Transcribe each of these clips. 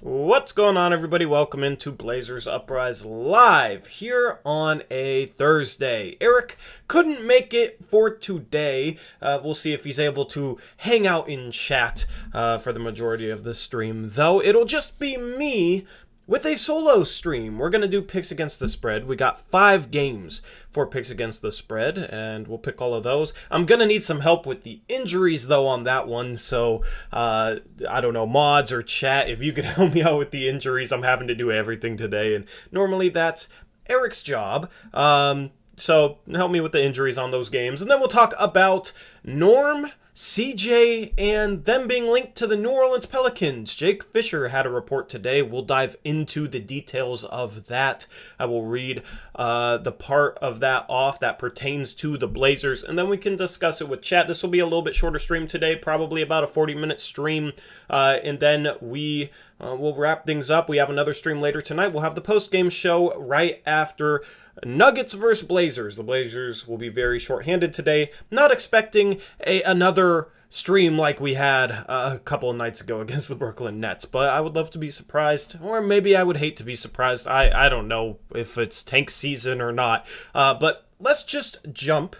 What's going on, everybody? Welcome into Blazers Uprise Live here on a Thursday. Eric couldn't make it for today. We'll see if he's able to hang out in chat for the majority of the stream, though it'll just be me with a solo stream. We're going to do picks against the spread. We got 5 games for picks against the spread, and we'll pick all of those. I'm going to need some help with the injuries, though, on that one. So, I don't know, mods or chat, if you could help me out with the injuries. I'm having to do everything today, and normally that's Eric's job. So, help me with the injuries on those games. And then we'll talk about Norm, CJ, and them being linked to the New Orleans Pelicans. Jake Fisher had a report today. We'll dive into the details of that. I will read the part of that off that pertains to the Blazers, and then we can discuss it with chat. This will be a little bit shorter stream today, probably about a 40-minute stream, and then we'll wrap things up. We have another stream later tonight. We'll have the post-game show right after Nuggets versus Blazers. The Blazers will be very short-handed today. Not expecting another stream like we had a couple of nights ago against the Brooklyn Nets, but I would love to be surprised, or maybe I would hate to be surprised. I don't know if it's tank season or not, but let's just jump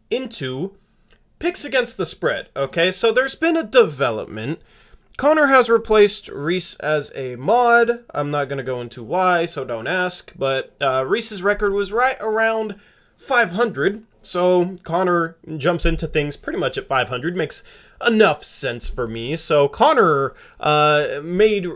into picks against the spread, okay? So there's been a development. Connor has replaced Reese as a mod. I'm not going to go into why, so don't ask. But Reese's record was right around 500. So Connor jumps into things pretty much at 500. Makes enough sense for me. So Connor made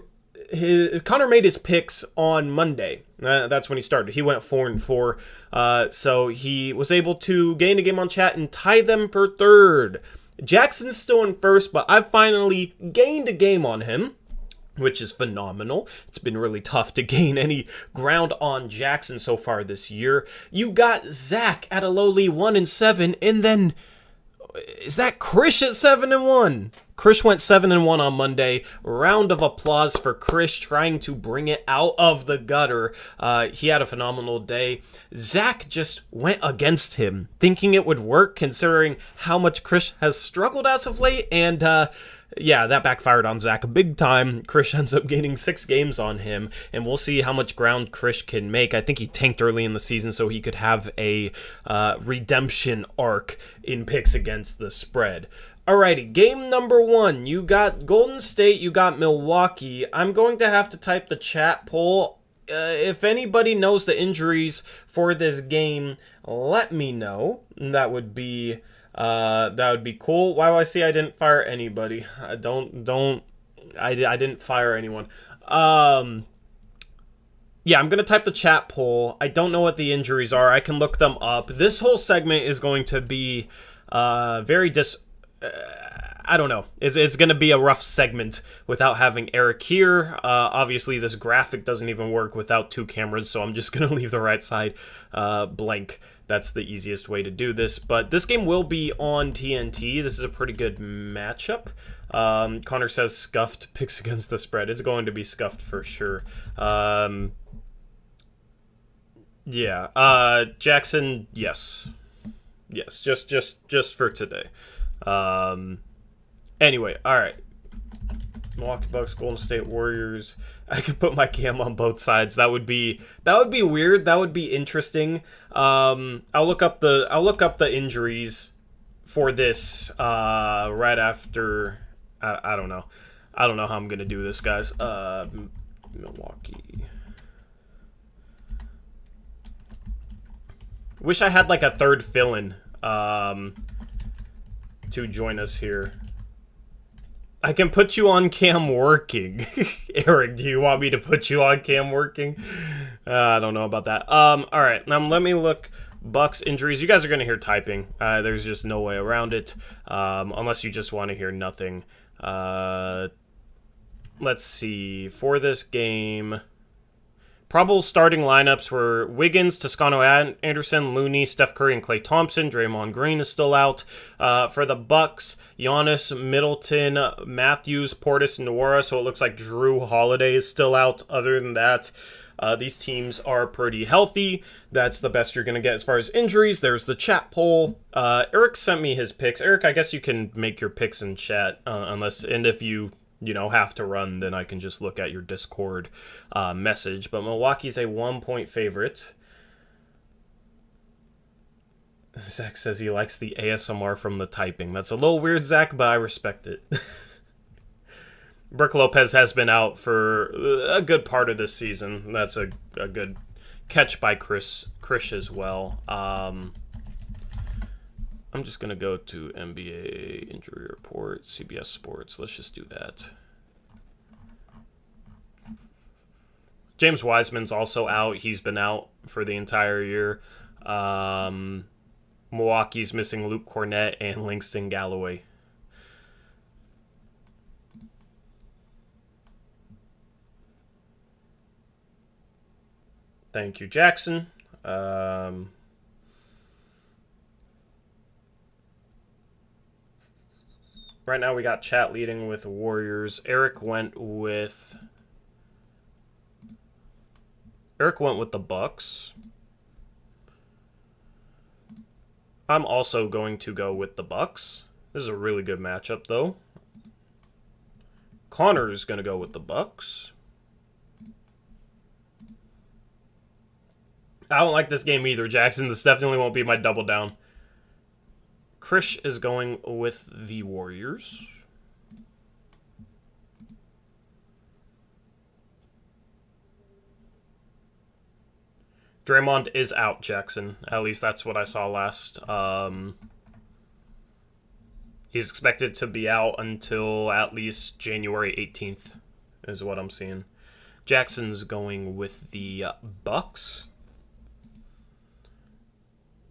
his picks on Monday. That's when he started. He went 4-4. So he was able to gain a game on chat and tie them for third. Jackson's still in first, but I've finally gained a game on him, which is phenomenal. It's been really tough to gain any ground on Jackson so far this year. You got Zach at a lowly 1-7, and then is that Krish at 7-1? Krish went 7-1 on Monday. Round of applause for Krish trying to bring it out of the gutter. He had a phenomenal day. Zach just went against him, thinking it would work, considering how much Krish has struggled as of late, and yeah, that backfired on Zach big time. Krish ends up gaining 6 games on him, and we'll see how much ground Krish can make. I think he tanked early in the season so he could have a redemption arc in picks against the spread. Alrighty, game number 1. You got Golden State, you got Milwaukee. I'm going to have to type the chat poll. If anybody knows the injuries for this game, let me know. That would be cool. Why do I see I didn't fire anybody? I didn't fire anyone. Yeah, I'm going to type the chat poll. I don't know what the injuries are. I can look them up. This whole segment is going to be I don't know. It's going to be a rough segment without having Eric here. Obviously, this graphic doesn't even work without 2 cameras, so I'm just going to leave the right side blank. That's the easiest way to do this. But this game will be on TNT. This is a pretty good matchup. Connor says scuffed picks against the spread. It's going to be scuffed for sure. Yeah. Jackson, yes. Yes, just for today. Anyway, all right. Milwaukee Bucks, Golden State Warriors. I could put my cam on both sides. That would be weird. That would be interesting. I'll look up the injuries for this right after. I don't know. I don't know how I'm gonna do this, guys. Milwaukee. Wish I had like a third fill-in to join us here. I can put you on cam working. Eric, do you want me to put you on cam working? I don't know about that. All right, now let me look. Bucks injuries. You guys are going to hear typing. There's just no way around it, unless you just want to hear nothing. Let's see. For this game, probable starting lineups were Wiggins, Toscano Anderson, Looney, Steph Curry, and Klay Thompson. Draymond Green is still out. For the Bucks, Giannis, Middleton, Matthews, Portis, Nwora. So it looks like Drew Holiday is still out. Other than that, these teams are pretty healthy. That's the best you're going to get as far as injuries. There's the chat poll. Eric sent me his picks. Eric, I guess you can make your picks in chat, if you have to run, then I can just look at your Discord message. But Milwaukee's a 1-point favorite. Zach says he likes the ASMR from the typing. That's a little weird, Zach, but I respect it. Brook Lopez has been out for a good part of this season. That's a good catch by Chris as well. I'm just going to go to NBA Injury Report, CBS Sports. Let's just do that. James Wiseman's also out. He's been out for the entire year. Milwaukee's missing Luke Cornett and Langston Galloway. Thank you, Jackson. Right now we got chat leading with Warriors. Eric went with the Bucks. I'm also going to go with the Bucks. This is a really good matchup, though. Connor's going to go with the Bucks. I don't like this game either, Jackson. This definitely won't be my double down. Krish is going with the Warriors. Draymond is out, Jackson. At least that's what I saw last. He's expected to be out until at least January 18th, is what I'm seeing. Jackson's going with the Bucks.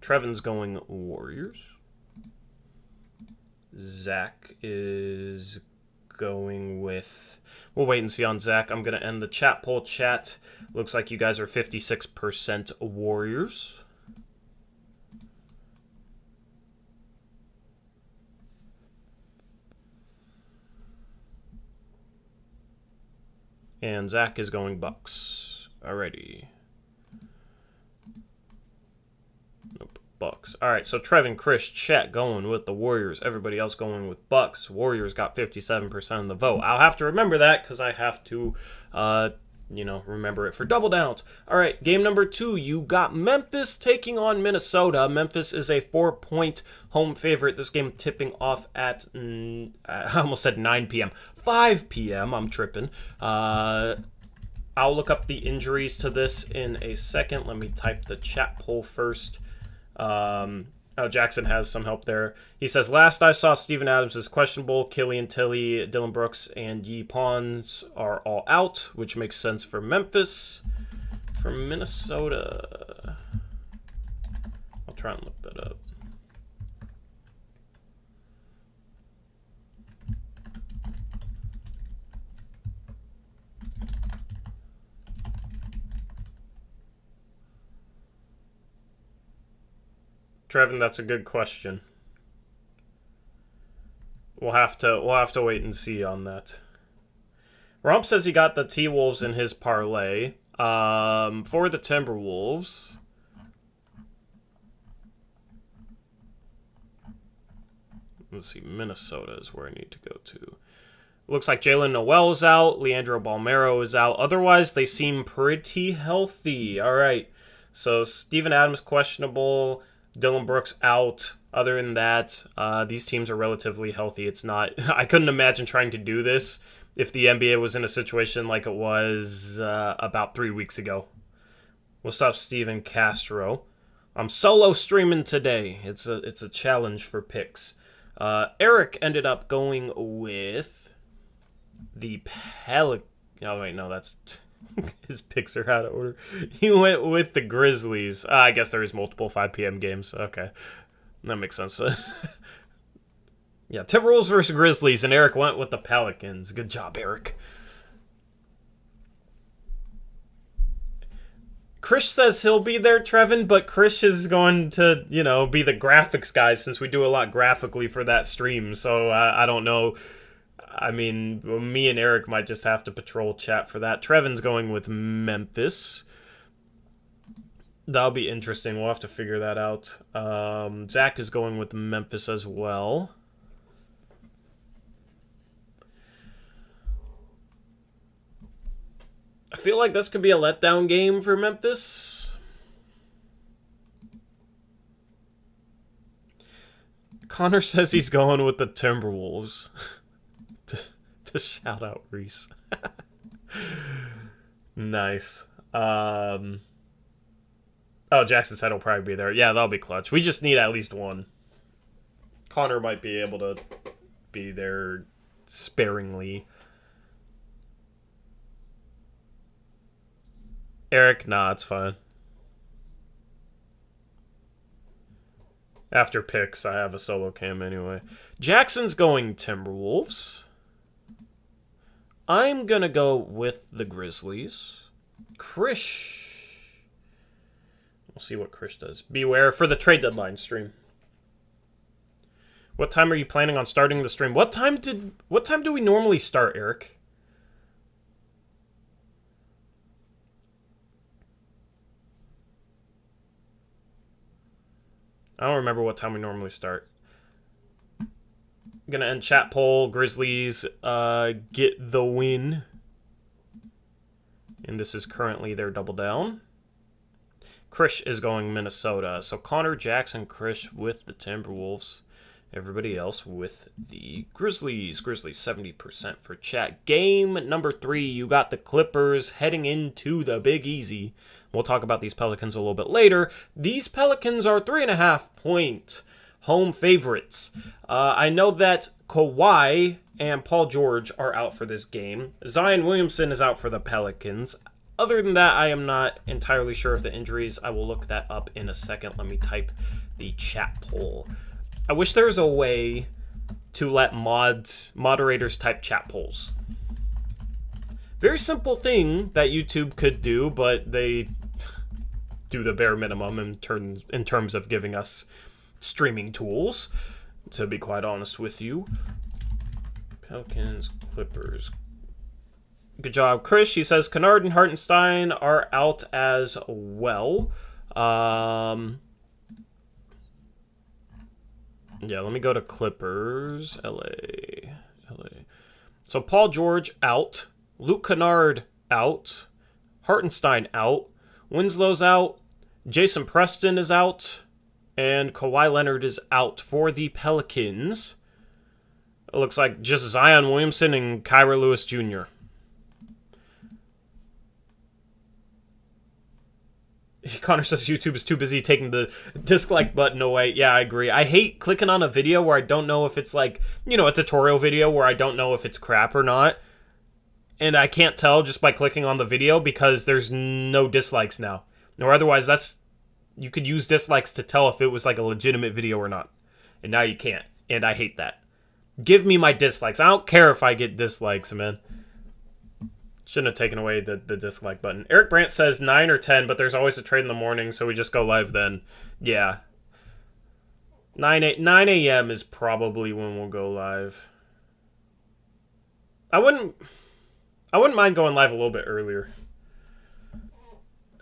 Trevin's going Warriors. Zach is going with... We'll wait and see on Zach. I'm going to end the chat poll chat. Looks like you guys are 56% Warriors. And Zach is going Bucks. Alrighty. Nope. Bucks. Alright, so Trevin, Chris, Chet going with the Warriors. Everybody else going with Bucks. Warriors got 57% of the vote. I'll have to remember that because I have to, remember it for double downs. Alright, game number 2. You got Memphis taking on Minnesota. Memphis is a 4-point home favorite. This game tipping off at, I almost said 9 p.m. 5 p.m. I'm tripping. I'll look up the injuries to this in a second. Let me type the chat poll first. Jackson has some help there. He says, last I saw, Steven Adams is questionable. Killian Tilly, Dylan Brooks, and Yi Pons are all out, which makes sense for Memphis. For Minnesota, I'll try and look that up. Trevin, that's a good question. We'll have to wait and see on that. Romp says he got the T-Wolves in his parlay. For the Timberwolves, let's see, Minnesota is where I need to go to. Looks like Jalen Noel is out. Leandro Balmero is out. Otherwise, they seem pretty healthy. All right. So Steven Adams questionable. Dylan Brooks out. Other than that, these teams are relatively healthy. It's not... I couldn't imagine trying to do this if the NBA was in a situation like it was about 3 weeks ago. What's up, Steven Castro? I'm solo streaming today. It's a challenge for picks. Eric ended up going with the Pelicans. Oh, wait, no, that's... His picks are out of order. He went with the Grizzlies. I guess there is multiple 5 p.m. games. Okay. That makes sense. Yeah, Timberwolves versus Grizzlies, and Eric went with the Pelicans. Good job, Eric. Chris says he'll be there, Trevin, but Chris is going to, be the graphics guy since we do a lot graphically for that stream. So I don't know. I mean, me and Eric might just have to patrol chat for that. Trevin's going with Memphis. That'll be interesting. We'll have to figure that out. Zach is going with Memphis as well. I feel like this could be a letdown game for Memphis. Connor says he's going with the Timberwolves to shout out Reese. Nice. Oh, Jackson said he'll probably be there. Yeah, that'll be clutch. We just need at least one. Connor might be able to be there sparingly. Eric, nah, it's fine. After picks, I have a solo cam anyway. Jackson's going Timberwolves. I'm gonna go with the Grizzlies. Krish. We'll see what Krish does. Beware for the trade deadline stream. What time are you planning on starting the stream? What time do we normally start, Eric? I don't remember what time we normally start. I'm gonna end chat poll. Grizzlies get the win. And this is currently their double down. Krish is going Minnesota. So Connor, Jackson, Krish with the Timberwolves. Everybody else with the Grizzlies. Grizzlies 70% for chat. Game number 3, you got the Clippers heading into the Big Easy. We'll talk about these Pelicans a little bit later. These Pelicans are 3.5-point home favorites. I know that Kawhi and Paul George are out for this game. Zion Williamson is out for the Pelicans. Other than that, I am not entirely sure of the injuries. I will look that up in a second. Let me type the chat poll. I wish there was a way to let moderators type chat polls. Very simple thing that YouTube could do, but they do the bare minimum in terms of giving us streaming tools, to be quite honest with you. Pelicans, Clippers. Good job, Chris. He says Kennard and Hartenstein are out as well. Yeah, let me go to Clippers. LA. So Paul George out. Luke Kennard out. Hartenstein out. Winslow's out. Jason Preston is out. And Kawhi Leonard is out for the Pelicans. It looks like just Zion Williamson and Kyra Lewis Jr. Connor says YouTube is too busy taking the dislike button away. Yeah, I agree. I hate clicking on a video where I don't know if it's like, a tutorial video where I don't know if it's crap or not. And I can't tell just by clicking on the video because there's no dislikes now. Or otherwise, you could use dislikes to tell if it was like a legitimate video or not. And now you can't. And I hate that. Give me my dislikes. I don't care if I get dislikes, man. Shouldn't have taken away the dislike button. Eric Brandt says 9 or 10, but there's always a trade in the morning, so we just go live then. Yeah. 9 a.m. is probably when we'll go live. I wouldn't mind going live a little bit earlier.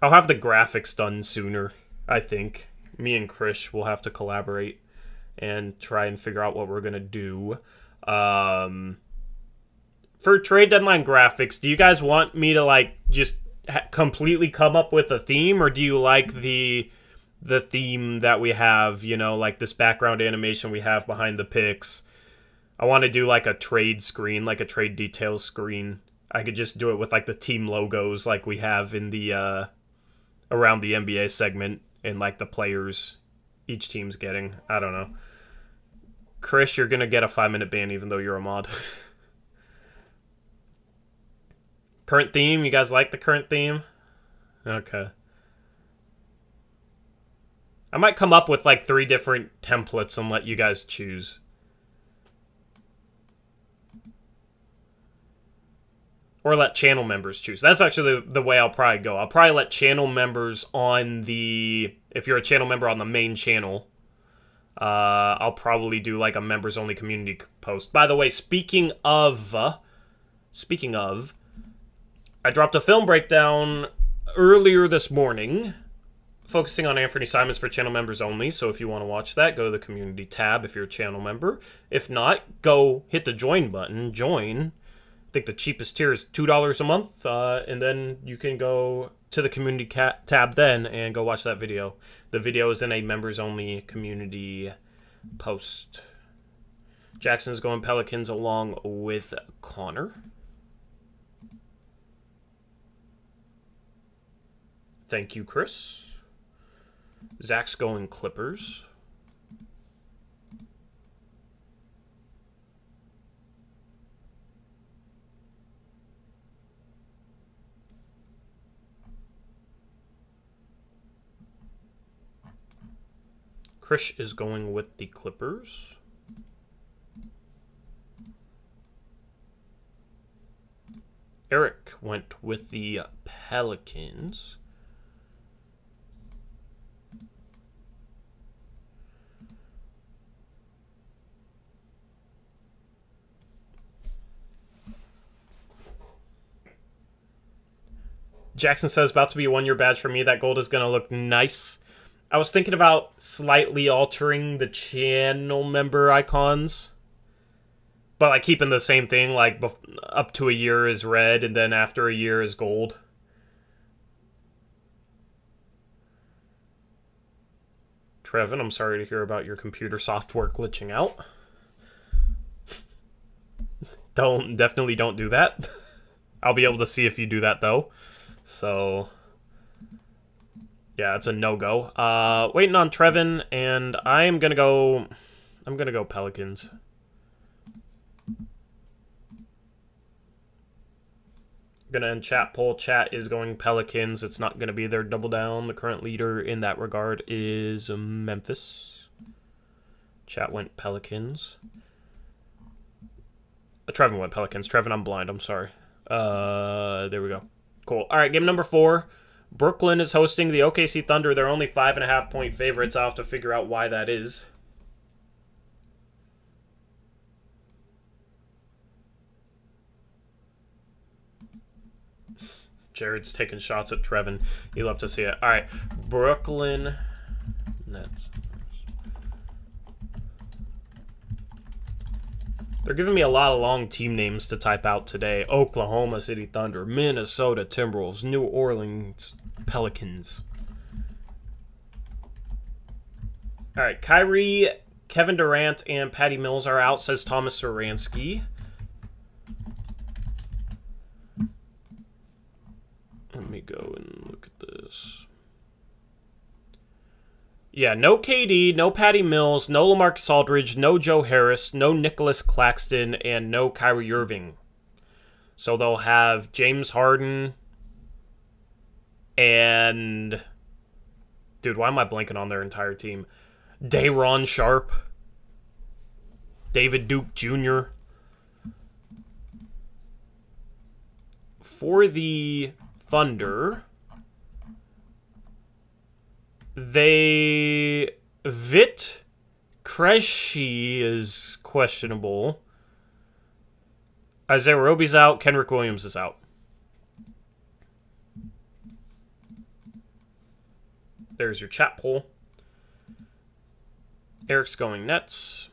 I'll have the graphics done sooner, I think. Me and Krish will have to collaborate and try and figure out what we're going to do. For trade deadline graphics, do you guys want me to just completely come up with a theme, or do you like the theme that we have, like this background animation we have behind the picks? I want to do like a trade screen, like a trade details screen. I could just do it with like the team logos like we have in the around the NBA segment and like the players each team's getting. I don't know. Chris, you're going to get a 5-minute ban even though you're a mod. Current theme? You guys like the current theme? Okay. I might come up with like 3 different templates and let you guys choose. Or let channel members choose. That's actually the way I'll probably go. I'll probably let channel members on the... If you're a channel member on the main channel, I'll probably do like a members-only community post. By the way, speaking of... I dropped a film breakdown earlier this morning, focusing on Anthony Simons for channel members only. So if you want to watch that, go to the community tab if you're a channel member. If not, go hit the join button, join, think the cheapest tier is $2 a month, and then you can go to the community tab then and go watch that video. The video is in a members-only community post. Jackson's going Pelicans along with Connor. Thank you, Chris. Zach's going Clippers. Chris is going with the Clippers. Eric went with the Pelicans. Jackson says, about to be a 1-year badge for me. That gold is going to look nice. I was thinking about slightly altering the channel member icons. But like keeping the same thing, like up to a year is red, and then after a year is gold. Trevin, I'm sorry to hear about your computer software glitching out. Definitely don't do that. I'll be able to see if you do that though. So yeah, it's a no-go. Waiting on Trevin, and I'm gonna go Pelicans. Gonna end chat poll. Chat is going Pelicans. It's not gonna be their double down. The current leader in that regard is Memphis. Chat went Pelicans. Trevin went Pelicans. Trevin, I'm blind. I'm sorry. There we go. Cool. All right, game number 4. Brooklyn is hosting the OKC Thunder. They're only 5.5-point favorites. I'll have to figure out why that is. Jared's taking shots at Trevin. You love to see it. All right, Brooklyn Nets. They're giving me a lot of long team names to type out today. Oklahoma City Thunder, Minnesota Timberwolves, New Orleans Pelicans. All right, Kyrie, Kevin Durant, and Patty Mills are out, says Thomas Saransky. Let me go and look at this. Yeah, no KD, no Patty Mills, no LaMarcus Aldridge, no Joe Harris, no Nicholas Claxton, and no Kyrie Irving. So they'll have James Harden and... Dude, why am I blanking on their entire team? Day'Ron Sharpe, David Duke Jr. For the Thunder... Vit Krejci is questionable. Isaiah Roby's out. Kenrich Williams is out. There's your chat poll. Eric's going Nets.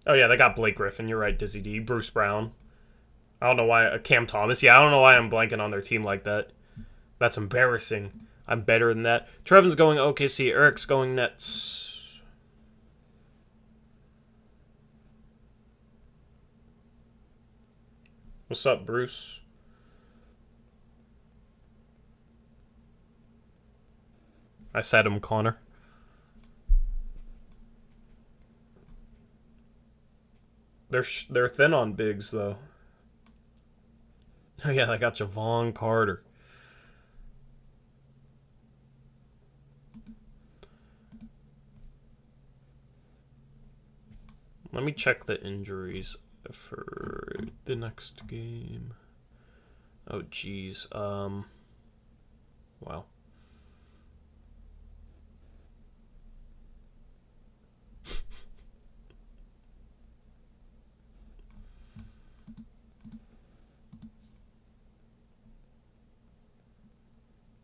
Oh yeah, they got Blake Griffin. You're right, Dizzy D. Bruce Brown. I don't know why. Cam Thomas. Yeah, I don't know why I'm blanking on their team like that. That's embarrassing. I'm better than that. Trevin's going OKC. Eric's going Nets. What's up, Bruce? I said him, Connor. They're thin on bigs, though. Oh, yeah, they got Javon Carter. Let me check the injuries for the next game. Oh, geez. Wow.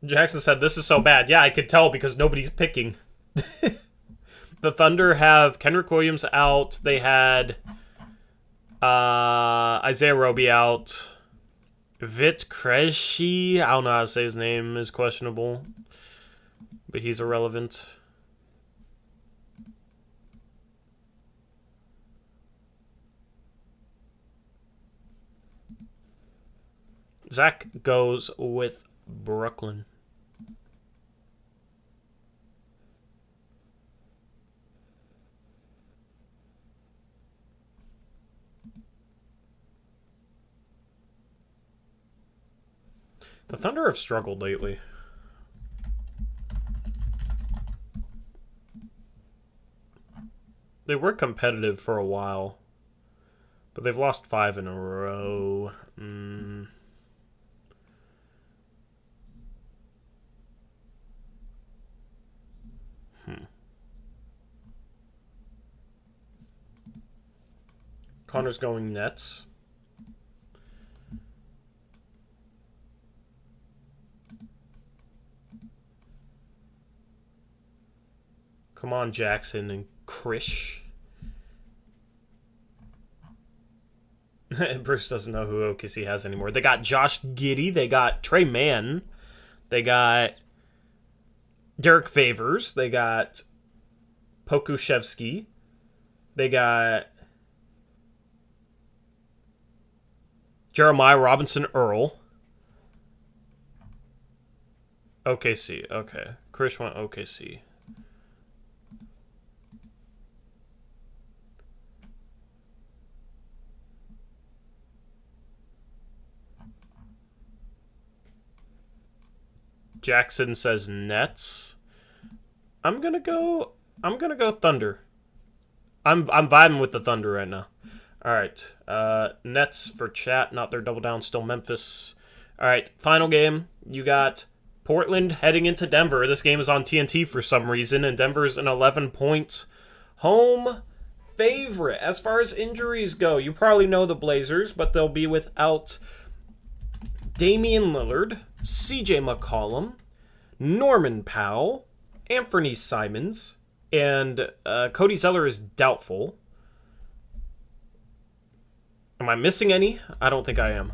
Jackson said, this is so bad. Yeah, I could tell because nobody's picking. The Thunder have Kendrick Williams out. They had Isaiah Roby out. Vit Krejci, I don't know how to say his name, is questionable, but he's irrelevant. Zach goes with Brooklyn. The Thunder have struggled lately. They were competitive for a while, but they've lost 5 in a row. Connor's going Nets. Come on, Jackson and Krish. Bruce doesn't know who OKC has anymore. They got Josh Giddey. They got Trey Mann. They got Derek Favors. They got Pokuševski. They got Jeremiah Robinson Earl. OKC. Okay. Krish went OKC. Jackson says Nets. I'm gonna go Thunder. I'm vibing with the Thunder right now. All right. Nets for chat, not their double down, still Memphis. All right, final game. You got Portland heading into Denver. This game is on TNT for some reason, and Denver's an 11-point home favorite. As far as injuries go, you probably know the Blazers, but they'll be without Damian Lillard, CJ McCollum, Norman Powell, Anthony Simons, and Cody Zeller is doubtful. Am I missing any? I don't think I am.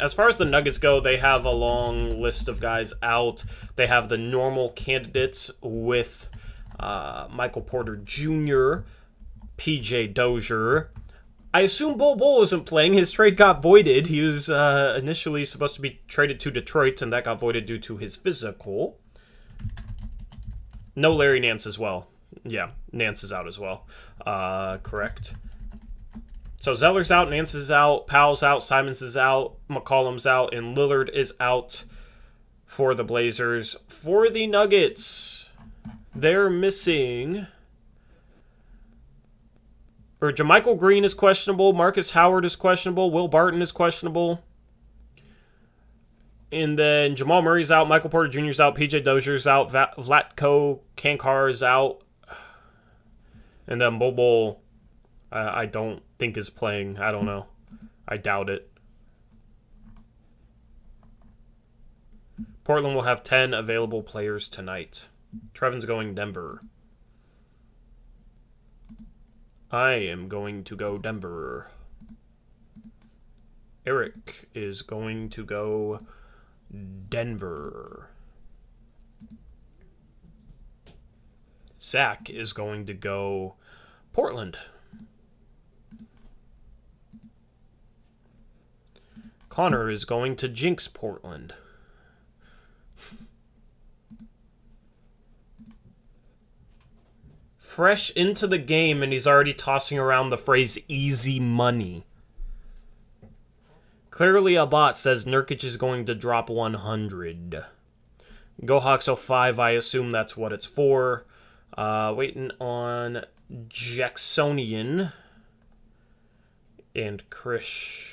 As far as the Nuggets go, they have a long list of guys out. They have the normal candidates with Michael Porter Jr., PJ Dozier. I assume Bol isn't playing. His trade got voided. He was initially supposed to be traded to Detroit, and that got voided due to his physical. No Larry Nance as well. Yeah, Nance is out as well. Correct. So Zeller's out, Nance is out, Powell's out, Simons is out, McCollum's out, and Lillard is out for the Blazers. For the Nuggets, they're missing... Or JaMychal Green is questionable, Marcus Howard is questionable, Will Barton is questionable. And then Jamal Murray's out, Michael Porter Jr. is out, PJ Dozier's out, Vlatko Kankar is out. And then Bol I don't think is playing. I don't know. I doubt it. Portland will have 10 available players tonight. Trevin's going Denver. I am going to go Denver. Eric is going to go Denver. Zach is going to go Portland. Connor is going to jinx Portland. Fresh into the game, and he's already tossing around the phrase easy money. Clearly a bot says Nurkic is going to drop 100. Go Hawks 05, I assume that's what it's for. Waiting on Jacksonian and Krish.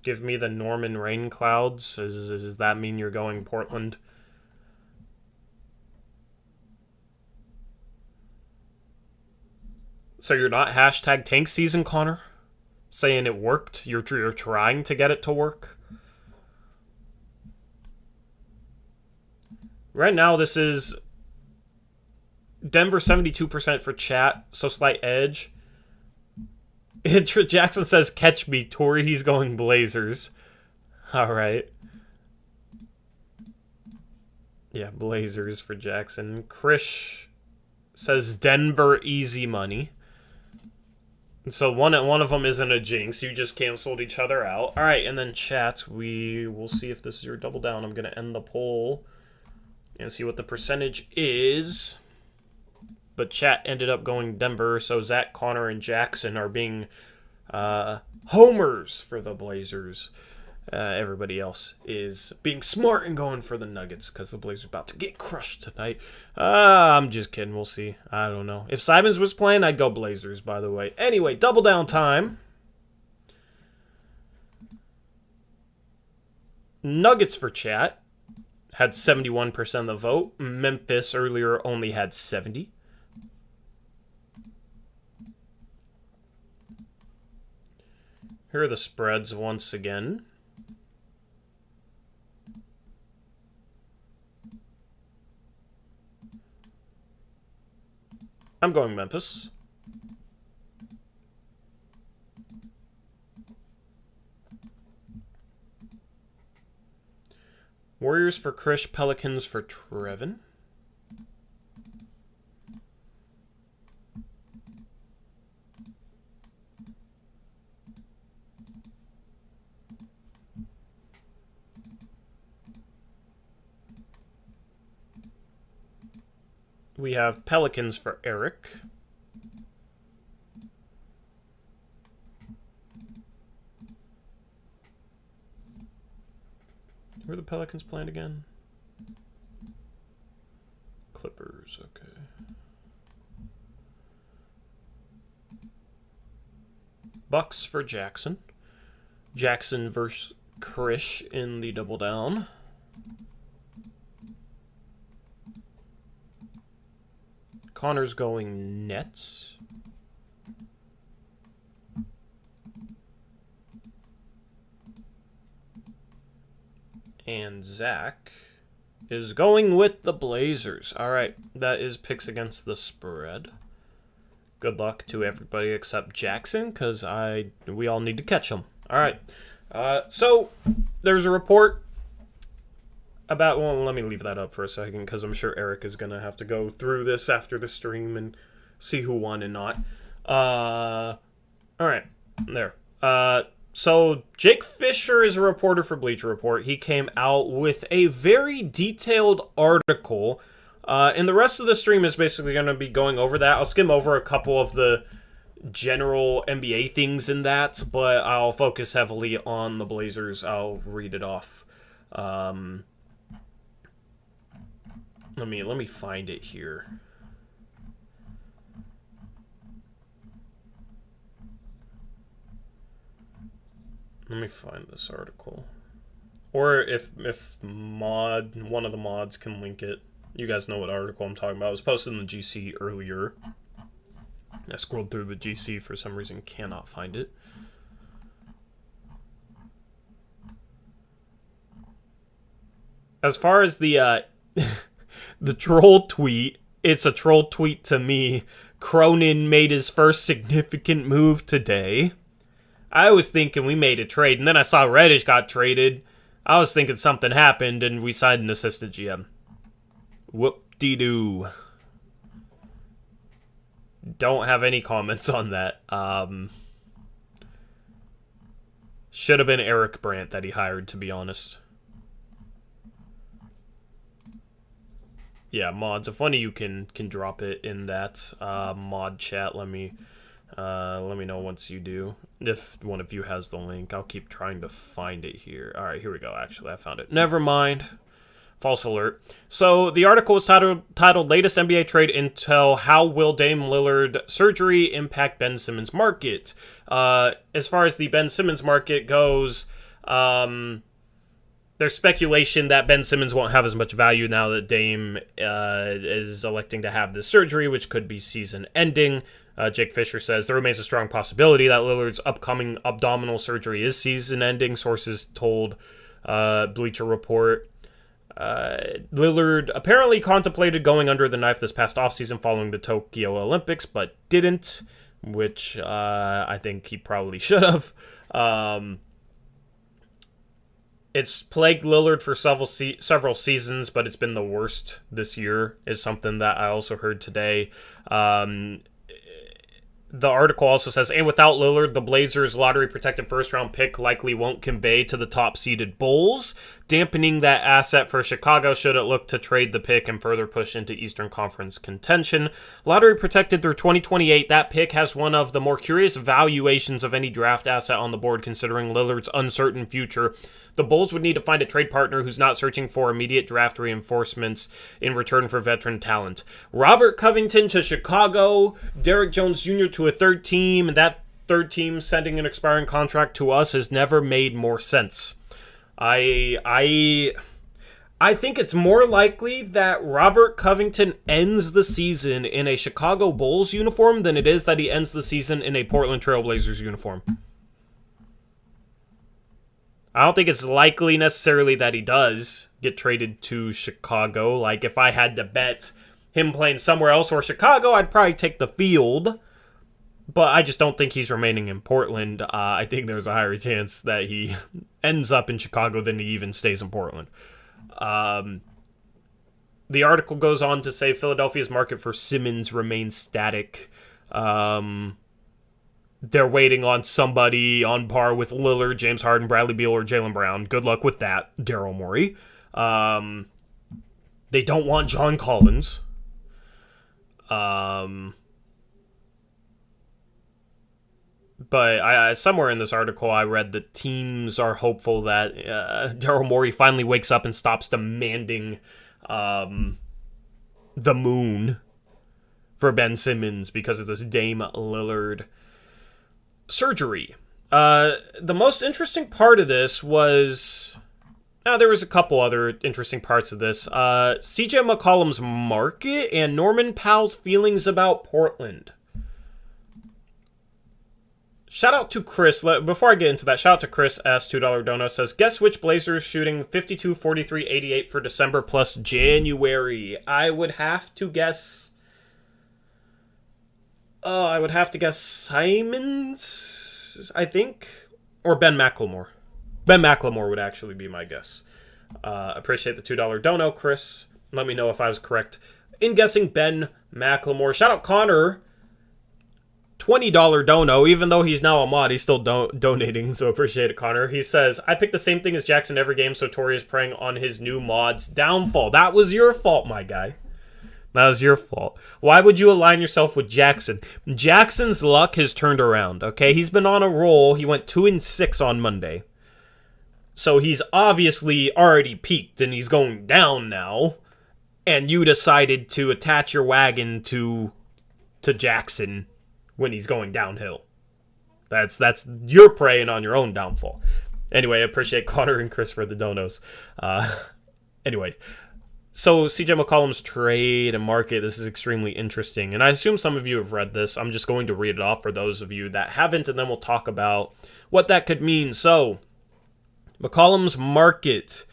Give me the Norman Rain Clouds. Does that mean you're going Portland? So you're not hashtag tank season, Connor? Saying it worked? You're trying to get it to work? Right now, this is Denver 72% for chat, so slight edge. Jackson says, catch me, Tori. He's going Blazers. All right. Yeah, Blazers for Jackson. Krish says Denver easy money. So one of them isn't a jinx. You just canceled each other out. All right, and then chat, we will see if this is your double down. I'm going to end the poll and see what the percentage is. But chat ended up going Denver, so Zach, Connor, and Jackson are being homers for the Blazers. Everybody else is being smart and going for the Nuggets because the Blazers are about to get crushed tonight. I'm just kidding. We'll see. I don't know. If Simmons was playing, I'd go Blazers, by the way. Anyway, double down time. Nuggets for chat had 71% of the vote. Memphis earlier only had 70%. Here are the spreads once again. I'm going Memphis. Warriors for Krish, Pelicans for Trevin. We have Pelicans for Eric. Where are the Pelicans playing again? Clippers, okay. Bucks for Jackson. Jackson versus Krish in the double down. Connor's going Nets. And Zach is going with the Blazers. All right, that is picks against the spread. Good luck to everybody except Jackson, because we all need to catch him. All right, so there's a report about, well, let me leave that up for a second, because I'm sure Eric is going to have to go through this after the stream and see who won and not. All right, there. So Jake Fisher is a reporter for Bleacher Report. He came out with a very detailed article, and the rest of the stream is basically going to be going over that. I'll skim over a couple of the general NBA things in that, but I'll focus heavily on the Blazers. I'll read it off. Let me find it here. Let me find this article. Or if one of the mods can link it. You guys know what article I'm talking about. It was posted in the GC earlier. I scrolled through the GC for some reason, cannot find it. As far as the the troll tweet, it's a troll tweet to me. Cronin made his first significant move today. I was thinking we made a trade, and then I saw Reddish got traded. I was thinking something happened, and we signed an assistant GM. Whoop-de-doo. Don't have any comments on that. Should have been Eric Brandt that he hired, to be honest. Yeah, mods. If one of you can drop it in that mod chat, let me know once you do. If one of you has the link, I'll keep trying to find it here. All right, here we go. Actually, I found it. Never mind. False alert. So the article is titled Latest NBA Trade Intel, How Will Dame Lillard Surgery Impact Ben Simmons Market? As far as the Ben Simmons market goes, there's speculation that Ben Simmons won't have as much value now that Dame is electing to have this surgery, which could be season-ending. Jake Fisher says there remains a strong possibility that Lillard's upcoming abdominal surgery is season-ending. Sources told Bleacher Report. Lillard apparently contemplated going under the knife this past offseason following the Tokyo Olympics, but didn't, which I think he probably should have. It's plagued Lillard for several seasons, but it's been the worst this year, is something that I also heard today. The article also says, and without Lillard, the Blazers' lottery-protected first-round pick likely won't convey to the top-seeded Bulls, dampening that asset for Chicago should it look to trade the pick and further push into Eastern Conference contention. Lottery-protected through 2028, that pick has one of the more curious valuations of any draft asset on the board considering Lillard's uncertain future. The Bulls would need to find a trade partner who's not searching for immediate draft reinforcements in return for veteran talent. Robert Covington to Chicago, Derrick Jones Jr. to a third team, and that third team sending an expiring contract to us has never made more sense. I think it's more likely that Robert Covington ends the season in a Chicago Bulls uniform than it is that he ends the season in a Portland Trail Blazers uniform. I don't think it's likely necessarily that he does get traded to Chicago. Like, if I had to bet him playing somewhere else or Chicago, I'd probably take the field. But I just don't think he's remaining in Portland. I think there's a higher chance that he ends up in Chicago than he even stays in Portland. The article goes on to say Philadelphia's market for Simmons remains static. They're waiting on somebody on par with Lillard, James Harden, Bradley Beal, or Jaylen Brown. Good luck with that, Daryl Morey. They don't want John Collins. But somewhere in this article, I read that teams are hopeful that Daryl Morey finally wakes up and stops demanding the moon for Ben Simmons because of this Dame Lillard surgery. The most interesting part of this was... there was a couple other interesting parts of this. CJ McCollum's market and Norman Powell's feelings about Portland. Shout out to Chris. Before I get into that, shout out to Chris S. $2 dono says, guess which Blazers shooting 52, 43, 88 for December plus January? I would have to guess Simmons, I think, or Ben McLemore. Ben McLemore would actually be my guess. Appreciate the $2 dono, Chris. Let me know if I was correct in guessing Ben McLemore. Shout out Connor, $20 dono. Even though he's now a mod, he's still donating, so appreciate it, Connor. He says, I pick the same thing as Jackson every game, so Tori is preying on his new mod's downfall. That was your fault, my guy. That was your fault. Why would you align yourself with Jackson? Jackson's luck has turned around, okay? He's been on a roll. He went 2-6 on Monday. So he's obviously already peaked, and he's going down now. And you decided to attach your wagon to Jackson when he's going downhill. That's you're preying on your own downfall. Anyway, I appreciate Connor and Chris for the donos. Anyway. So, CJ McCollum's trade and market, this is extremely interesting. And I assume some of you have read this. I'm just going to read it off for those of you that haven't, and then we'll talk about what that could mean. So, McCollum's market.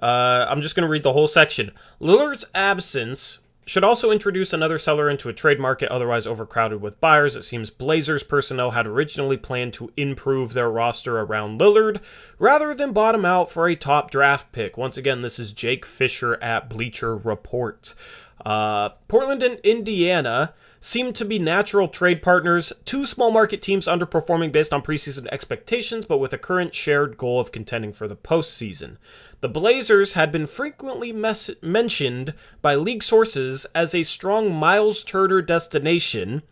I'm just going to read the whole section. Lillard's absence should also introduce another seller into a trade market otherwise overcrowded with buyers. It seems Blazers personnel had originally planned to improve their roster around Lillard rather than bottom out for a top draft pick. Once again, this is Jake Fisher at Bleacher Report. Portland and Indiana seem to be natural trade partners, two small market teams underperforming based on preseason expectations, but with a current shared goal of contending for the postseason. The Blazers had been frequently mentioned by league sources as a strong Miles Turner destination,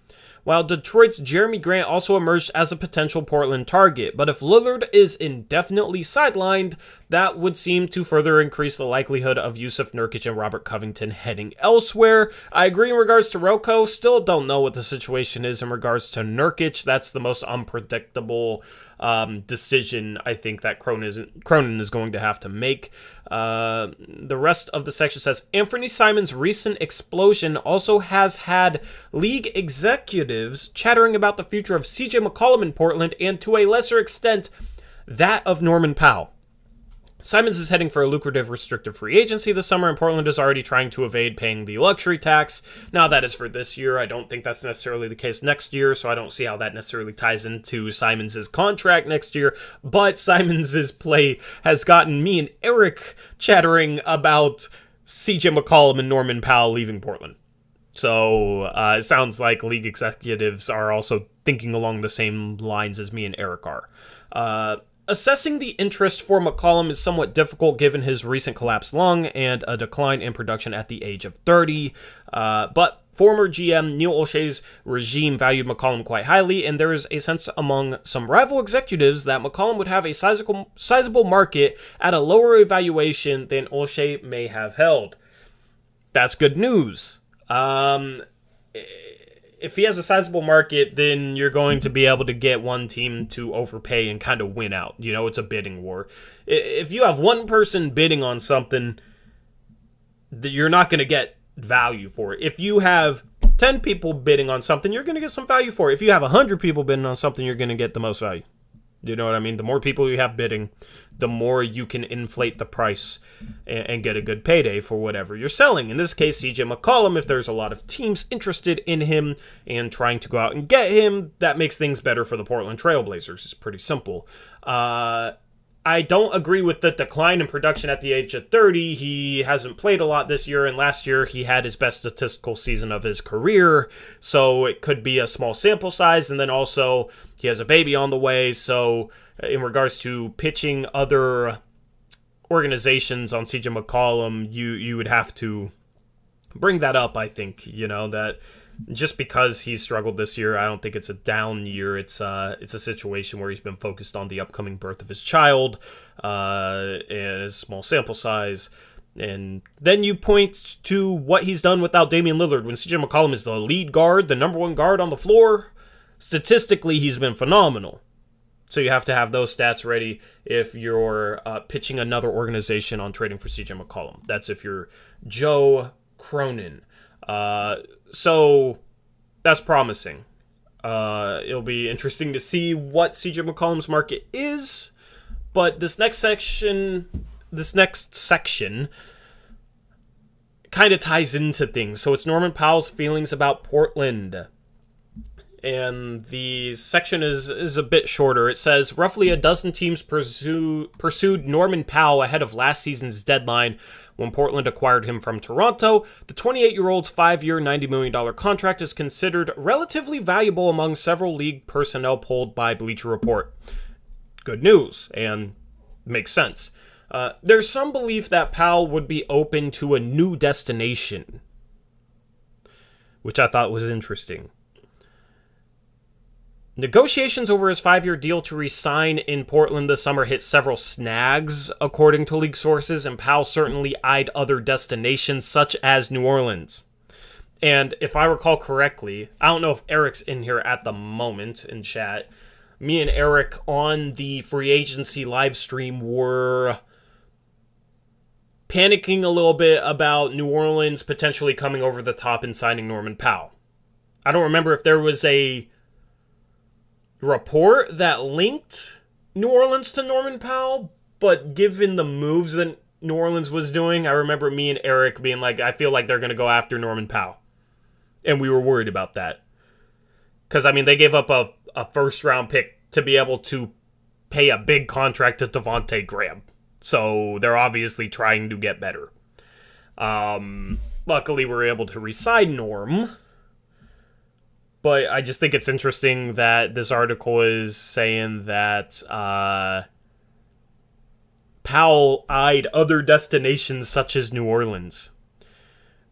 while Detroit's Jeremy Grant also emerged as a potential Portland target. But if Lillard is indefinitely sidelined, that would seem to further increase the likelihood of Yusuf Nurkic and Robert Covington heading elsewhere. I agree in regards to Rocco. Still don't know what the situation is in regards to Nurkic. That's the most unpredictable decision I think that Cronin is going to have to make. The rest of the section says, Anthony Simon's recent explosion also has had league executives chattering about the future of CJ McCollum in Portland and to a lesser extent, that of Norman Powell. Simmons is heading for a lucrative restricted free agency this summer, and Portland is already trying to evade paying the luxury tax. Now, that is for this year. I don't think that's necessarily the case next year, so I don't see how that necessarily ties into Simmons' contract next year. But Simmons' play has gotten me and Eric chattering about CJ McCollum and Norman Powell leaving Portland. So it sounds like league executives are also thinking along the same lines as me and Eric are. Assessing the interest for McCollum is somewhat difficult given his recent collapsed lung and a decline in production at the age of 30. But former GM Neil Olshey's regime valued McCollum quite highly, and there is a sense among some rival executives that McCollum would have a sizable market at a lower evaluation than Olshey may have held. That's good news. If he has a sizable market, then you're going to be able to get one team to overpay and kind of win out. You know, it's a bidding war. If you have one person bidding on something, you're not going to get value for it. If you have 10 people bidding on something, you're going to get some value for it. If you have 100 people bidding on something, you're going to get the most value. You know what I mean? The more people you have bidding, the more you can inflate the price and get a good payday for whatever you're selling. In this case, CJ McCollum, if there's a lot of teams interested in him and trying to go out and get him, that makes things better for the Portland Trail Blazers. It's pretty simple. I don't agree with the decline in production at the age of 30. He hasn't played a lot this year, and last year he had his best statistical season of his career, so it could be a small sample size, and then also he has a baby on the way, so in regards to pitching other organizations on CJ McCollum, you would have to bring that up, I think, you know, that just because he's struggled this year, I don't think it's a down year. It's a situation where he's been focused on the upcoming birth of his child, and a small sample size. And then you point to what he's done without Damian Lillard. When CJ McCollum is the lead guard, the number one guard on the floor, statistically he's been phenomenal. So you have to have those stats ready if you're pitching another organization on trading for CJ McCollum. That's if you're Joe Cronin. So that's promising. It'll be interesting to see what CJ McCollum's market is, but this next section kind of ties into things. So it's Norman Powell's feelings about Portland. And the section is a bit shorter. It says, roughly a dozen teams pursued Norman Powell ahead of last season's deadline when Portland acquired him from Toronto. The 28-year-old's 5-year, $90 million contract is considered relatively valuable among several league personnel polled by Bleacher Report. Good news, and makes sense. There's some belief that Powell would be open to a new destination, which I thought was interesting. Negotiations over his 5-year deal to re-sign in Portland this summer hit several snags, according to league sources, and Powell certainly eyed other destinations such as New Orleans. And if I recall correctly, I don't know if Eric's in here at the moment in chat, me and Eric on the free agency live stream were panicking a little bit about New Orleans potentially coming over the top and signing Norman Powell. I don't remember if there was a report that linked New Orleans to Norman Powell, but given the moves that New Orleans was doing, I remember me and Eric being like, I feel like they're going to go after Norman Powell. And we were worried about that. Because, I mean, they gave up a first-round pick to be able to pay a big contract to Devontae Graham. So they're obviously trying to get better. Luckily, we were able to re-sign Norm. But I just think it's interesting that this article is saying that Powell eyed other destinations such as New Orleans.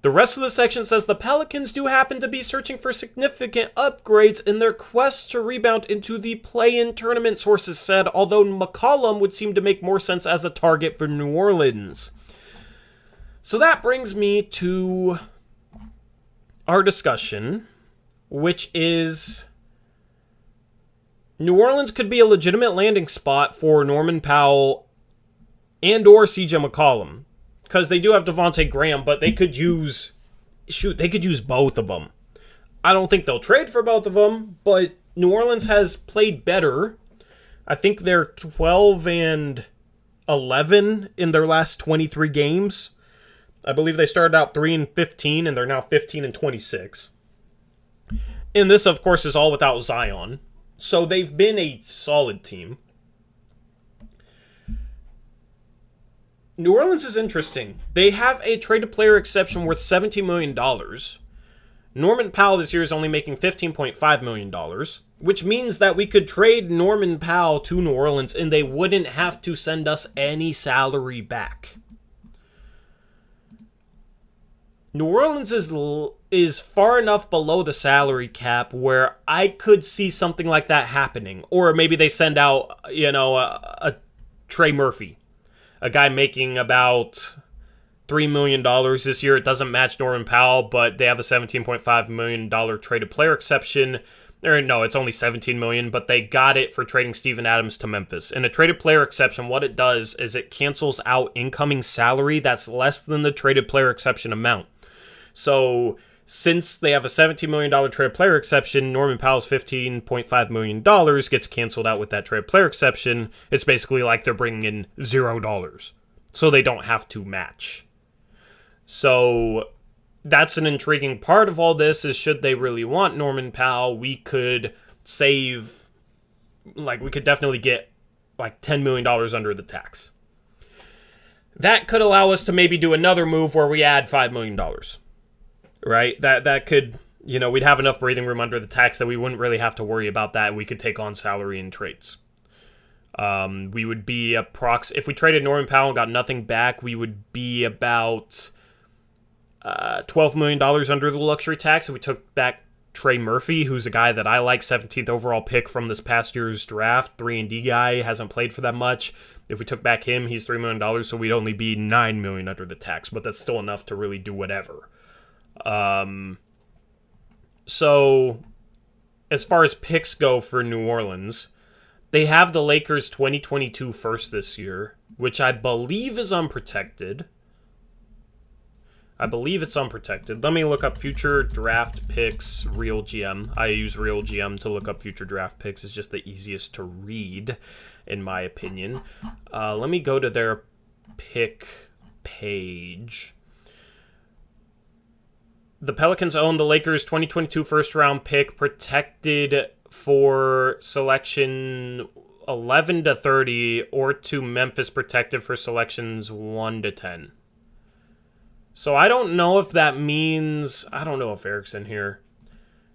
The rest of the section says the Pelicans do happen to be searching for significant upgrades in their quest to rebound into the play-in tournament, sources said, although McCollum would seem to make more sense as a target for New Orleans. So that brings me to our discussion, which is New Orleans could be a legitimate landing spot for Norman Powell and or CJ McCollum, because they do have Devontae Graham, but they could use both of them. I don't think they'll trade for both of them, but New Orleans has played better. I think they're 12-11 11 in their last 23 games. I believe they started out 3-15, and they're now 15-26. And this, of course, is all without Zion. So they've been a solid team. New Orleans is interesting. They have a trade-to-player exception worth $17 million. Norman Powell this year is only making $15.5 million, which means that we could trade Norman Powell to New Orleans and they wouldn't have to send us any salary back. New Orleans is far enough below the salary cap where I could see something like that happening. Or maybe they send out, a Trey Murphy, a guy making about $3 million this year. It doesn't match Norman Powell, but they have a $17.5 million traded player exception. Or no, it's only $17 million, but they got it for trading Steven Adams to Memphis. And a traded player exception, what it does is it cancels out incoming salary that's less than the traded player exception amount. So since they have a $17 million trade player exception, Norman Powell's $15.5 million gets canceled out with that trade player exception. It's basically like they're bringing in $0. So they don't have to match. So that's an intriguing part of all this is should they really want Norman Powell, we could save, we could definitely get $10 million under the tax. That could allow us to maybe do another move where we add $5 million. Right? That could, we'd have enough breathing room under the tax that we wouldn't really have to worry about that. We could take on salary and trades. We would be if we traded Norman Powell and got nothing back, we would be about $12 million under the luxury tax. If we took back Trey Murphy, who's a guy that I like, 17th overall pick from this past year's draft, 3-and-D guy, hasn't played for that much. If we took back him, he's $3 million, so we'd only be $9 million under the tax, but that's still enough to really do whatever. So as far as picks go for New Orleans, they have the Lakers 2022 first this year, which I believe is unprotected. I believe it's unprotected. Let me look up future draft picks, Real GM. I use Real GM to look up future draft picks. It's just the easiest to read, in my opinion. Let me go to their pick page. The Pelicans own the Lakers 2022 first-round pick, protected for selection 11 to 30, or to Memphis, protected for selections 1 to 10. So I don't know if that means... I don't know if Eric's in here.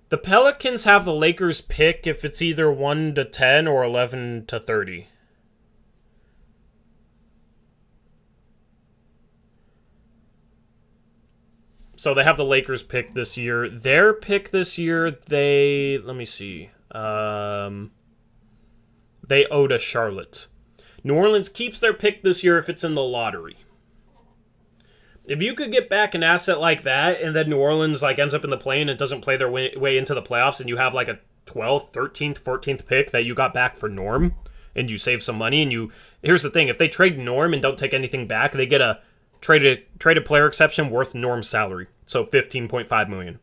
The Pelicans have the Lakers pick if it's either 1 to 10 or 11 to 30. So they have the Lakers pick this year. Their pick this year, let me see. They owe to Charlotte. New Orleans keeps their pick this year if it's in the lottery. If you could get back an asset like that, and then New Orleans ends up in the play and it doesn't play their way into the playoffs, and you have a 12th, 13th, 14th pick that you got back for Norm, and you save some money, and here's the thing, if they trade Norm and don't take anything back, they get a traded player exception worth Norm's salary, so $15.5 million.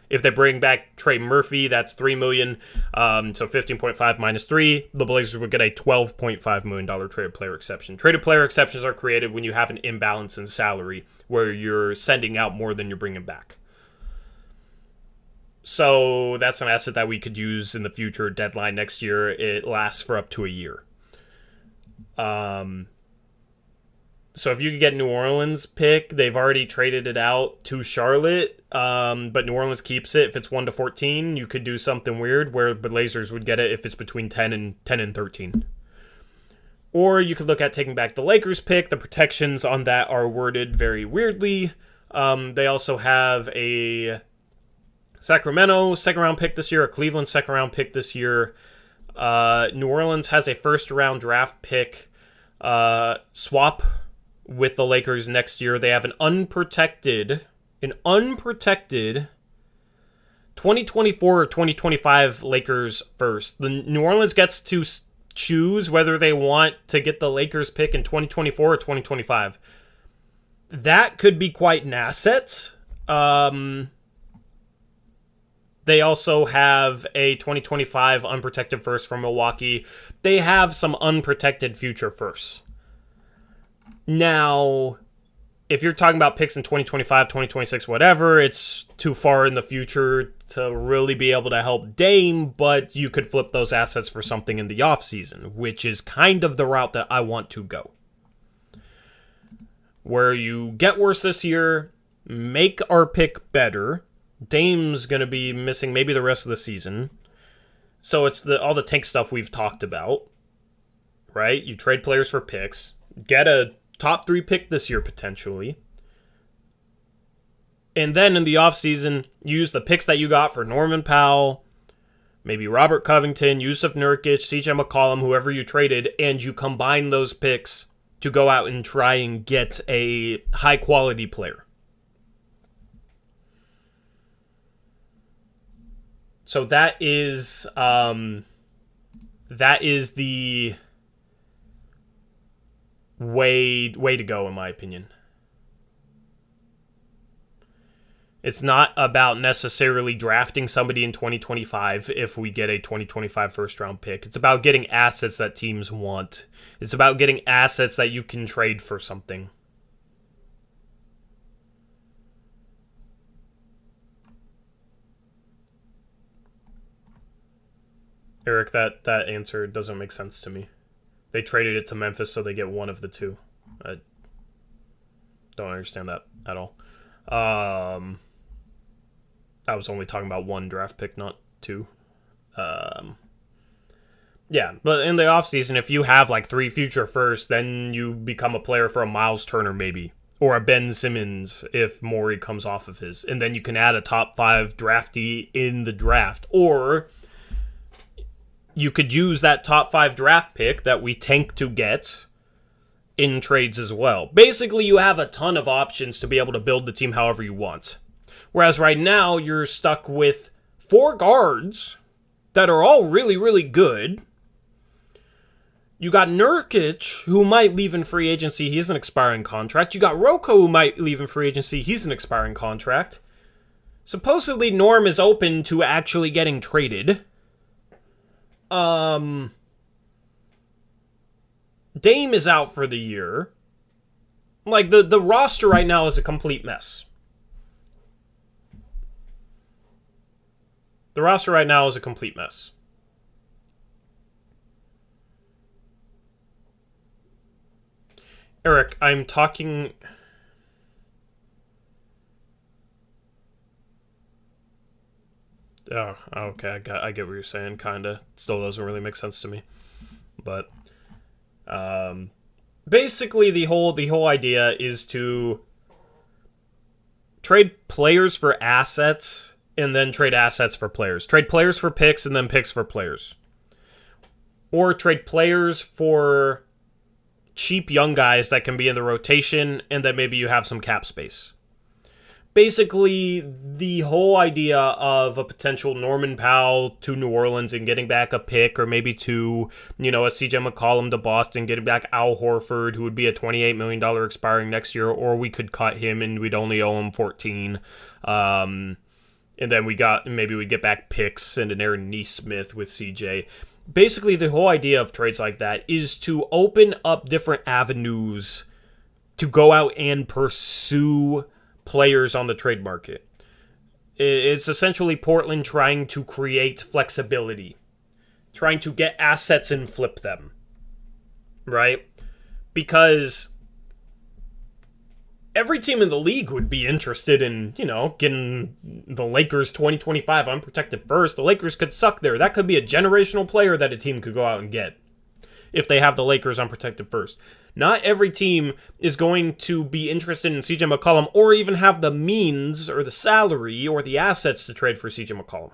If they bring back Trey Murphy, that's $3 million, so 15.5 minus 3, the Blazers would get a $12.5 million traded player exception. Traded player exceptions are created when you have an imbalance in salary, where you're sending out more than you're bringing back. So that's an asset that we could use in the future deadline next year. It lasts for up to a year. So if you could get New Orleans pick, they've already traded it out to Charlotte, but New Orleans keeps it. If it's 1 to 14, you could do something weird where the Blazers would get it if it's between 10 and 13. Or you could look at taking back the Lakers pick. The protections on that are worded very weirdly. They also have a Sacramento second-round pick this year, a Cleveland second-round pick this year. New Orleans has a first-round draft pick swap with the Lakers next year. They have an unprotected 2024 or 2025 Lakers first. The New Orleans gets to choose whether they want to get the Lakers pick in 2024 or 2025. That could be quite an asset. They also have a 2025 unprotected first from Milwaukee. They have some unprotected future firsts. Now, if you're talking about picks in 2025, 2026, whatever, it's too far in the future to really be able to help Dame, but you could flip those assets for something in the offseason, which is kind of the route that I want to go. Where you get worse this year, make our pick better. Dame's going to be missing maybe the rest of the season. So it's all the tank stuff we've talked about, right? You trade players for picks, get a top 3 pick this year potentially. And then in the offseason, use the picks that you got for Norman Powell, maybe Robert Covington, Yusuf Nurkic, CJ McCollum, whoever you traded, and you combine those picks to go out and try and get a high-quality player. So that is the way to go, in my opinion. It's not about necessarily drafting somebody in 2025 if we get a 2025 first-round pick. It's about getting assets that teams want. It's about getting assets that you can trade for something. Eric, that answer doesn't make sense to me. They traded it to Memphis so they get one of the two. I don't understand that at all. I was only talking about one draft pick, not two. Yeah, but in the offseason, if you have like 3 future firsts, then you become a player for a Miles Turner maybe. Or a Ben Simmons if Morey comes off of his. And then you can add a top 5 draftee in the draft. Or you could use that top 5 draft pick that we tank to get in trades as well. Basically, you have a ton of options to be able to build the team however you want. Whereas right now, you're stuck with 4 guards that are all really, really good. You got Nurkic, who might leave in free agency. He's an expiring contract. You got Rocco, who might leave in free agency. He's an expiring contract. Supposedly, Norm is open to actually getting traded. Dame is out for the year. Like, the roster right now is a complete mess. The roster right now is a complete mess. Eric, I'm talking... Oh, okay, I get what you're saying, kinda. Still doesn't really make sense to me. But, basically the whole idea is to trade players for assets and then trade assets for players. Trade players for picks and then picks for players. Or trade players for cheap young guys that can be in the rotation and then maybe you have some cap space. Basically, the whole idea of a potential Norman Powell to New Orleans and getting back a pick or maybe 2, a CJ McCollum to Boston, getting back Al Horford, who would be a $28 million expiring next year, or we could cut him and we'd only owe him 14. And then we get back picks and an Aaron Nesmith with CJ. Basically, the whole idea of trades like that is to open up different avenues to go out and pursue players on the trade market. It's essentially Portland trying to create flexibility, trying to get assets and flip them, right? Because every team in the league would be interested in, getting the Lakers 2025 unprotected first. The Lakers could suck there. That could be a generational player that a team could go out and get if they have the Lakers unprotected first. Not every team is going to be interested in CJ McCollum or even have the means or the salary or the assets to trade for CJ McCollum.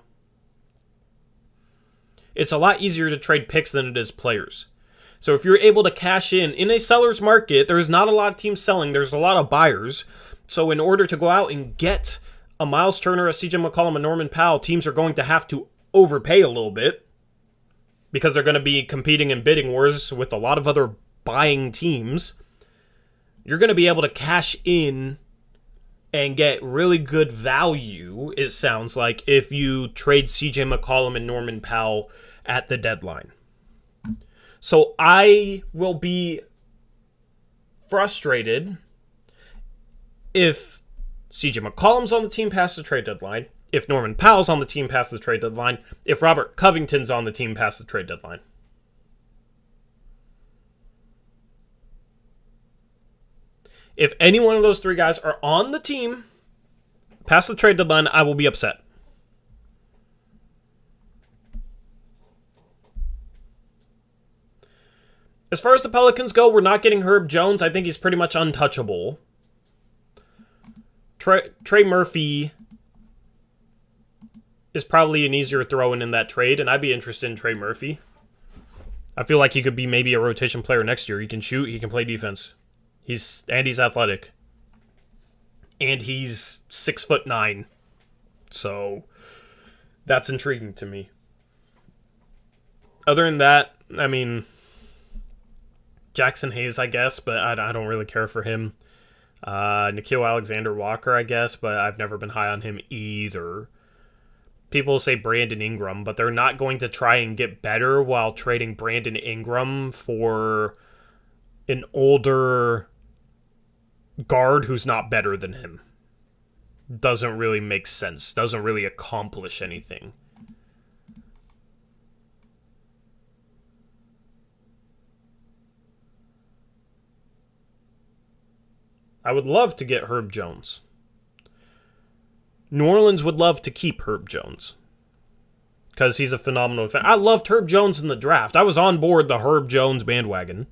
It's a lot easier to trade picks than it is players. So if you're able to cash in a seller's market, there's not a lot of teams selling. There's a lot of buyers. So in order to go out and get a Miles Turner, a CJ McCollum, a Norman Powell, teams are going to have to overpay a little bit because they're going to be competing in bidding wars with a lot of other buying teams. You're going to be able to cash in and get really good value, it sounds like, if you trade CJ McCollum and Norman Powell at the deadline. So I will be frustrated if CJ McCollum's on the team past the trade deadline, if Norman Powell's on the team past the trade deadline, if Robert Covington's on the team past the trade deadline. If any one of those three guys are on the team past the trade deadline, I will be upset. As far as the Pelicans go, we're not getting Herb Jones. I think he's pretty much untouchable. Trey Murphy is probably an easier throw-in in that trade, and I'd be interested in Trey Murphy. I feel like he could be maybe a rotation player next year. He can shoot, he can play defense. He's athletic. And he's 6'9". So that's intriguing to me. Other than that, I mean, Jackson Hayes, I guess, but I don't really care for him. Nickeil Alexander-Walker, I guess, but I've never been high on him either. People say Brandon Ingram, but they're not going to try and get better while trading Brandon Ingram for an older guard who's not better than him. Doesn't really make sense. Doesn't really accomplish anything. I would love to get Herb Jones. New Orleans would love to keep Herb Jones because he's a phenomenal fan. I loved Herb Jones in the draft. I was on board the Herb Jones bandwagon.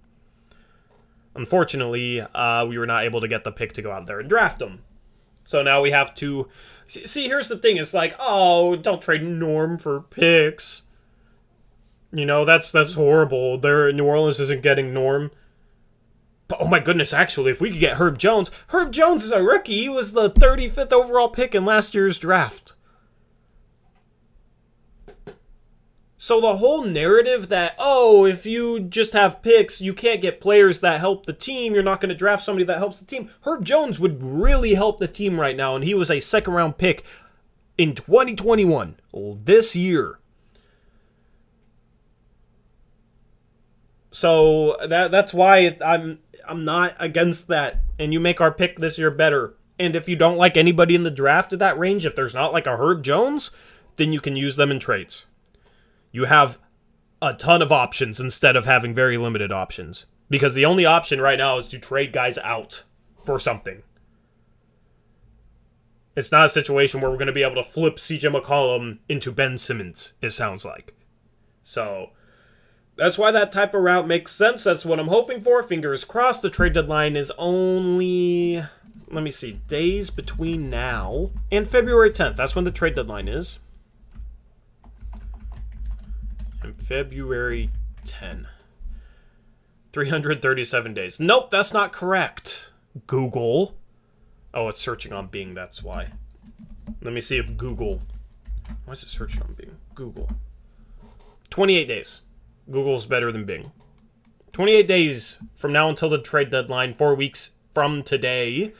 Unfortunately, we were not able to get the pick to go out there and draft him. So now we have to... See, here's the thing. It's like, oh, don't trade Norm for picks. You know, that's horrible. New Orleans isn't getting Norm. But, oh my goodness, actually, if we could get Herb Jones... Herb Jones is a rookie. He was the 35th overall pick in last year's draft. So the whole narrative that, oh, if you just have picks, you can't get players that help the team, you're not going to draft somebody that helps the team. Herb Jones would really help the team right now, and he was a second-round pick in 2021, this year. So that's why I'm not against that, and you make our pick this year better. And if you don't like anybody in the draft at that range, if there's not like a Herb Jones, then you can use them in trades. You have a ton of options instead of having very limited options. Because the only option right now is to trade guys out for something. It's not a situation where we're going to be able to flip CJ McCollum into Ben Simmons, it sounds like. So, that's why that type of route makes sense. That's what I'm hoping for. Fingers crossed. The trade deadline is only, let me see, days between now and February 10th. That's when the trade deadline is. And February 10. 337 days. Nope, that's not correct. Google. Oh, it's searching on Bing, that's why. Let me see if Google... Why is it searching on Bing? Google. 28 days. Google's better than Bing. 28 days from now until the trade deadline. 4 weeks from today.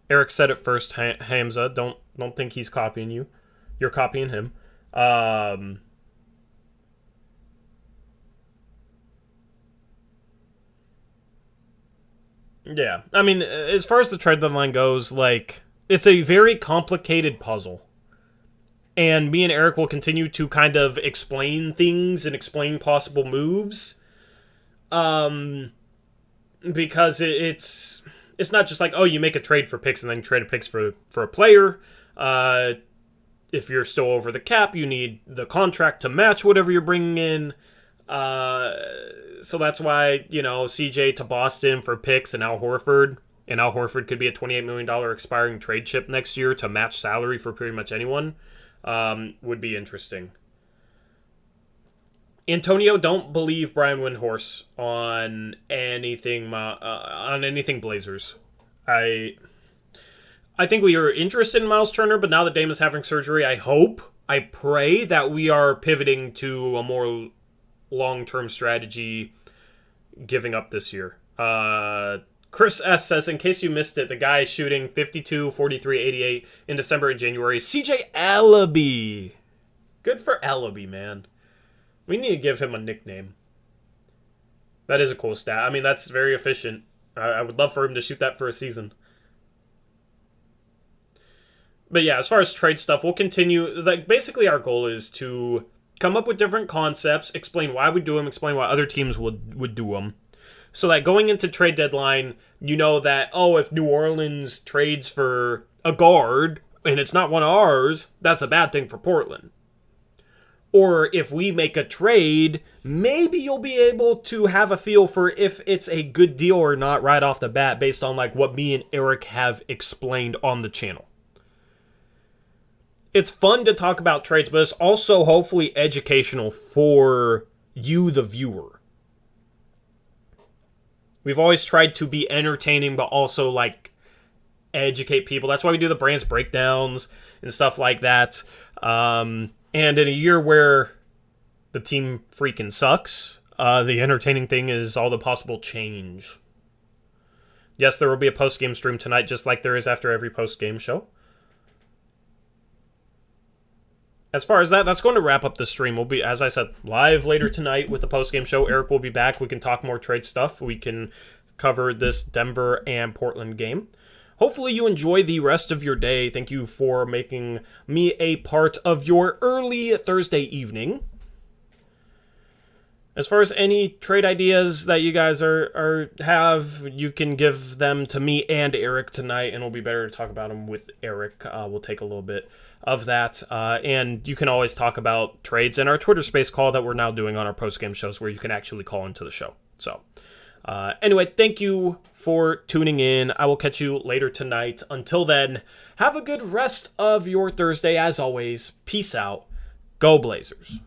Eric said it first, Hamza. Don't think he's copying you. You're copying him. Yeah. I mean, as far as the trade deadline goes, like, it's a very complicated puzzle. And me and Eric will continue to kind of explain things and explain possible moves. Because it's not just like, oh, you make a trade for picks and then trade picks for a player. If you're still over the cap, you need the contract to match whatever you're bringing in. So that's why, you know, CJ to Boston for picks and Al Horford. And Al Horford could be a $28 million expiring trade chip next year to match salary for pretty much anyone. Would be interesting. Antonio, don't believe Brian Windhorst on anything Blazers. I think we are interested in Miles Turner, but now that Dame is having surgery, I pray that we are pivoting to a more long-term strategy giving up this year. Chris S. says, in case you missed it, the guy shooting 52, 43, 88 in December and January, CJ Ellaby. Good for Ellaby, man. We need to give him a nickname. That is a cool stat. I mean, that's very efficient. I would love for him to shoot that for a season. But yeah, as far as trade stuff, we'll continue. Like, basically, our goal is to come up with different concepts, explain why we do them, explain why other teams would do them. So that going into trade deadline, you know that, oh, if New Orleans trades for a guard and it's not one of ours, that's a bad thing for Portland. Or if we make a trade, maybe you'll be able to have a feel for if it's a good deal or not right off the bat based on like what me and Eric have explained on the channel. It's fun to talk about trades, but it's also hopefully educational for you, the viewer. We've always tried to be entertaining, but also like educate people. That's why we do the brands breakdowns and stuff like that. And in a year where the team freaking sucks, the entertaining thing is all the possible change. Yes, there will be a post-game stream tonight, just like there is after every post-game show. As far as that, that's going to wrap up the stream. We'll be, as I said, live later tonight with the post-game show. Eric will be back. We can talk more trade stuff. We can cover this Denver and Portland game. Hopefully you enjoy the rest of your day. Thank you for making me a part of your early Thursday evening. As far as any trade ideas that you guys have, you can give them to me and Eric tonight, and it'll be better to talk about them with Eric. We'll take a little bit of that. And you can always talk about trades in our Twitter space call that we're now doing on our post-game shows where you can actually call into the show. So anyway, thank you for tuning in. I will catch you later tonight. Until then, have a good rest of your Thursday. As always, peace out. Go Blazers.